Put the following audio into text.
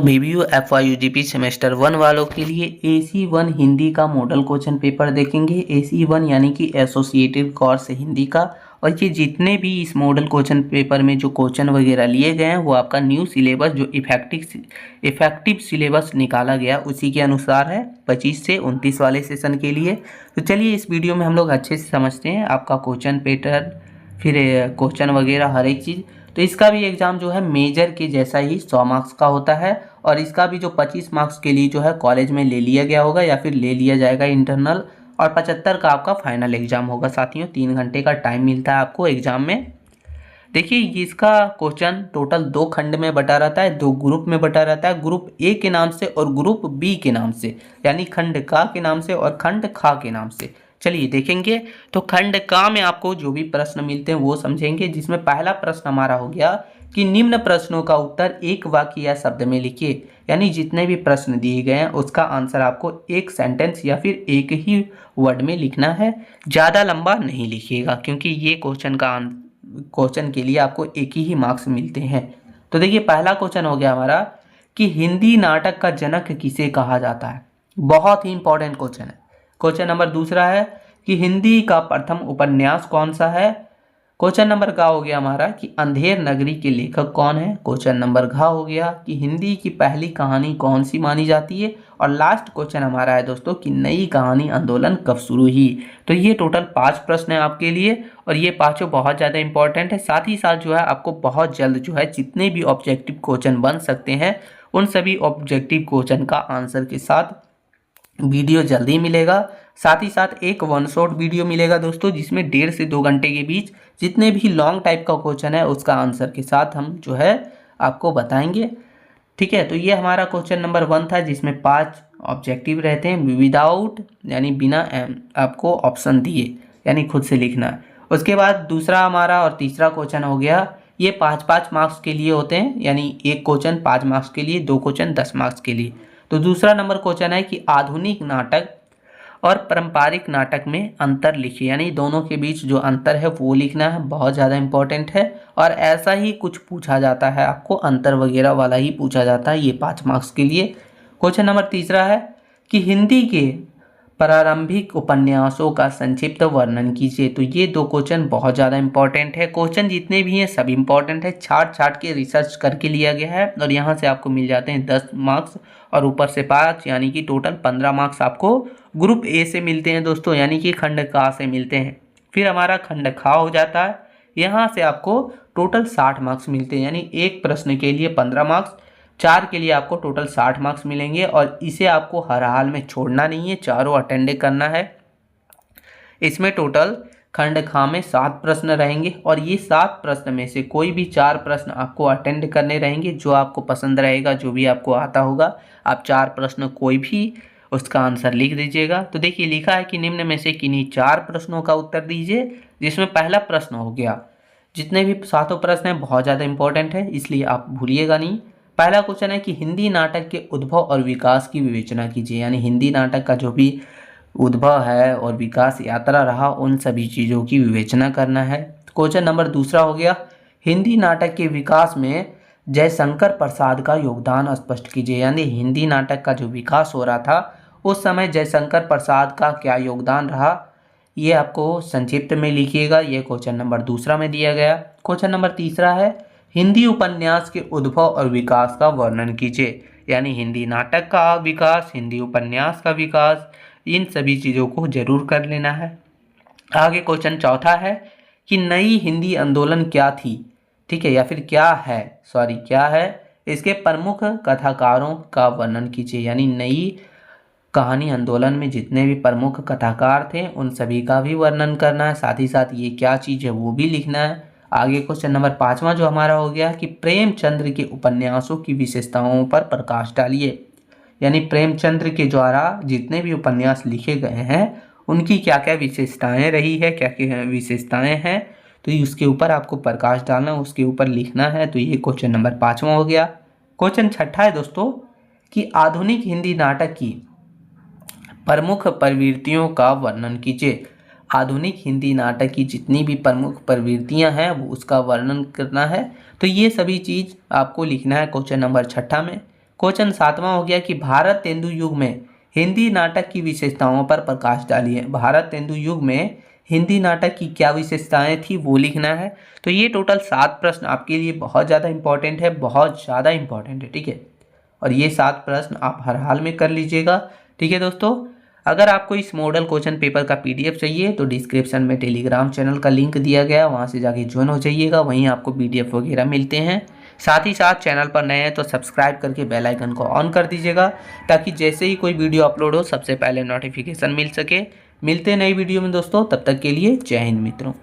बीबीयू FYUGP semester 1 वालों के लिए AC1 हिंदी का मॉडल क्वेश्चन पेपर देखेंगे। AC1 यानी कि एसोसिएटेड कोर्स हिंदी का। और ये जितने भी इस मॉडल क्वेश्चन पेपर में जो क्वेश्चन वगैरह लिए गए हैं वो आपका न्यू सिलेबस जो इफेक्टिव सिलेबस निकाला गया उसी के अनुसार है 25 से 29 वाले सेशन के लिए। तो चलिए इस वीडियो में हम लोग अच्छे से समझते हैं आपका क्वेश्चन पैटर्न, फिर क्वेश्चन वगैरह हर एक चीज़। तो इसका भी एग्ज़ाम जो है मेजर के जैसा ही 100 मार्क्स का होता है और इसका भी जो 25 मार्क्स के लिए जो है कॉलेज में ले लिया गया होगा या फिर ले लिया जाएगा इंटरनल, और 75 का आपका फाइनल एग्ज़ाम होगा। साथियों 3 घंटे का टाइम मिलता है आपको एग्ज़ाम में। देखिए इसका क्वेश्चन टोटल 2 खंड में बटा रहता है, 2 ग्रुप में बटा रहता है, ग्रुप ए के नाम से और ग्रुप बी के नाम से, यानी खंड का के नाम से और खंड खा के नाम से। चलिए देखेंगे। तो खंड का में आपको जो भी प्रश्न मिलते हैं वो समझेंगे, जिसमें पहला प्रश्न हमारा हो गया कि निम्न प्रश्नों का उत्तर एक वाक्य या शब्द में लिखिए। यानी जितने भी प्रश्न दिए गए हैं उसका आंसर आपको एक सेंटेंस या फिर एक ही वर्ड में लिखना है, ज़्यादा लंबा नहीं लिखिएगा, क्योंकि ये क्वेश्चन के लिए आपको एक ही मार्क्स मिलते हैं। तो देखिए पहला क्वेश्चन हो गया हमारा कि हिंदी नाटक का जनक किसे कहा जाता है। बहुत ही इंपॉर्टेंट क्वेश्चन है। क्वेश्चन नंबर दूसरा है कि हिंदी का प्रथम उपन्यास कौन सा है। क्वेश्चन नंबर का हो गया हमारा कि अंधेर नगरी के लेखक कौन है। क्वेश्चन नंबर घ हो गया कि हिंदी की पहली कहानी कौन सी मानी जाती है। और लास्ट क्वेश्चन हमारा है दोस्तों कि नई कहानी आंदोलन कब शुरू हुई। तो ये टोटल 5 प्रश्न है आपके लिए और ये पांचों बहुत ज़्यादा इंपॉर्टेंट है। साथ ही साथ जो है आपको बहुत जल्द जो है जितने भी ऑब्जेक्टिव क्वेश्चन बन सकते हैं उन सभी ऑब्जेक्टिव क्वेश्चन का आंसर के साथ वीडियो जल्दी मिलेगा। साथ ही साथ एक वन शॉट वीडियो मिलेगा दोस्तों, जिसमें 1.5 से 2 घंटे के बीच जितने भी लॉन्ग टाइप का क्वेश्चन है उसका आंसर के साथ हम जो है आपको बताएंगे। ठीक है, तो ये हमारा क्वेश्चन नंबर 1 था जिसमें 5 ऑब्जेक्टिव रहते हैं विदाउट, यानी बिना आपको ऑप्शन दिए, यानी खुद से लिखना है। उसके बाद दूसरा हमारा और तीसरा क्वेश्चन हो गया, ये 5-5 मार्क्स के लिए होते हैं, यानी एक क्वेश्चन 5 मार्क्स के लिए, 2 क्वेश्चन 10 मार्क्स के लिए। तो दूसरा नंबर क्वेश्चन है कि आधुनिक नाटक और पारंपरिक नाटक में अंतर लिखिए, यानी दोनों के बीच जो अंतर है वो लिखना है। बहुत ज़्यादा इंपॉर्टेंट है और ऐसा ही कुछ पूछा जाता है, आपको अंतर वगैरह वाला ही पूछा जाता है ये 5 मार्क्स के लिए। क्वेश्चन नंबर तीसरा है कि हिंदी के प्रारंभिक उपन्यासों का संक्षिप्त वर्णन कीजिए। तो ये 2 क्वेश्चन बहुत ज़्यादा इंपॉर्टेंट है। क्वेश्चन जितने भी हैं सब इंपॉर्टेंट है, छाट के रिसर्च करके लिया गया है और यहाँ से आपको मिल जाते हैं 10 मार्क्स और ऊपर से 5, यानी कि टोटल 15 मार्क्स आपको ग्रुप ए से मिलते हैं दोस्तों, यानी कि खंड का से मिलते हैं। फिर हमारा खंड खा हो जाता है, यहाँ से आपको टोटल 60 मार्क्स मिलते हैं, यानी एक प्रश्न के लिए 15 मार्क्स, 4 के लिए आपको टोटल 60 मार्क्स मिलेंगे। और इसे आपको हर हाल में छोड़ना नहीं है, चारों अटेंड करना है। इसमें टोटल खंड खा में 7 प्रश्न रहेंगे और ये 7 प्रश्न में से कोई भी 4 प्रश्न आपको अटेंड करने रहेंगे, जो आपको पसंद रहेगा, जो भी आपको आता होगा। आप 4 प्रश्न कोई भी उसका आंसर लिख दीजिएगा। तो देखिए लिखा है कि निम्न में से किन्हीं 4 प्रश्नों का उत्तर दीजिए, जिसमें पहला प्रश्न हो गया, जितने भी 7 प्रश्न हैं बहुत ज़्यादा इंपॉर्टेंट है इसलिए आप भूलिएगा नहीं। पहला क्वेश्चन है कि हिंदी नाटक के उद्भव और विकास की विवेचना कीजिए, यानी हिंदी नाटक का जो भी उद्भव है और विकास यात्रा रहा उन सभी चीज़ों की विवेचना करना है। क्वेश्चन नंबर दूसरा हो गया, हिंदी नाटक के विकास में जयशंकर प्रसाद का योगदान स्पष्ट कीजिए, यानी हिंदी नाटक का जो विकास हो रहा था उस समय जयशंकर प्रसाद का क्या योगदान रहा, ये आपको संक्षिप्त में लिखिएगा। ये क्वेश्चन नंबर दूसरा में दिया गया। क्वेश्चन नंबर तीसरा है हिंदी उपन्यास के उद्भव और विकास का वर्णन कीजिए, यानी हिंदी नाटक का विकास, हिंदी उपन्यास का विकास, इन सभी चीज़ों को जरूर कर लेना है। आगे क्वेश्चन चौथा है कि नई हिंदी आंदोलन क्या थी, ठीक है, या फिर क्या है, इसके प्रमुख कथाकारों का वर्णन कीजिए, यानी नई कहानी आंदोलन में जितने भी प्रमुख कथाकार थे उन सभी का भी वर्णन करना है। साथ ही साथ ये क्या चीज़ है वो भी लिखना है। आगे क्वेश्चन नंबर 5वां जो हमारा हो गया कि प्रेमचंद्र के उपन्यासों की विशेषताओं पर प्रकाश डालिए, यानी प्रेमचंद्र के द्वारा जितने भी उपन्यास लिखे गए हैं उनकी क्या क्या विशेषताएं रही है, क्या क्या विशेषताएं हैं, तो उसके ऊपर आपको प्रकाश डालना, उसके ऊपर लिखना है। तो ये क्वेश्चन नंबर 5वां हो गया। क्वेश्चन छठा है दोस्तों कि आधुनिक हिंदी नाटक की प्रमुख प्रवृत्तियों का वर्णन कीजिए। आधुनिक हिंदी नाटक की जितनी भी प्रमुख प्रवृत्तियां हैं वो उसका वर्णन करना है। तो ये सभी चीज़ आपको लिखना है क्वेश्चन नंबर छठा में। क्वेश्चन 7वां हो गया कि भारत तेंदु युग में हिंदी नाटक की विशेषताओं पर प्रकाश डालिए। भारत तेंदु युग में हिंदी नाटक की क्या विशेषताएं थी वो लिखना है। तो ये टोटल 7 प्रश्न आपके लिए बहुत ज़्यादा इंपॉर्टेंट है, बहुत ज़्यादा इंपॉर्टेंट है, ठीक है। और ये 7 प्रश्न आप हर हाल में कर लीजिएगा, ठीक है दोस्तों। अगर आपको इस मॉडल क्वेश्चन पेपर का PDF चाहिए तो डिस्क्रिप्शन में टेलीग्राम चैनल का लिंक दिया गया, वहाँ से जाके ज्वाइन हो जाइएगा, वहीं आपको PDF वगैरह मिलते हैं। साथ ही साथ चैनल पर नए हैं तो सब्सक्राइब करके बेल आइकन को ऑन कर दीजिएगा, ताकि जैसे ही कोई वीडियो अपलोड हो सबसे पहले नोटिफिकेशन मिल सके। मिलते हैं नई वीडियो में दोस्तों, तब तक के लिए जय हिंद मित्रों।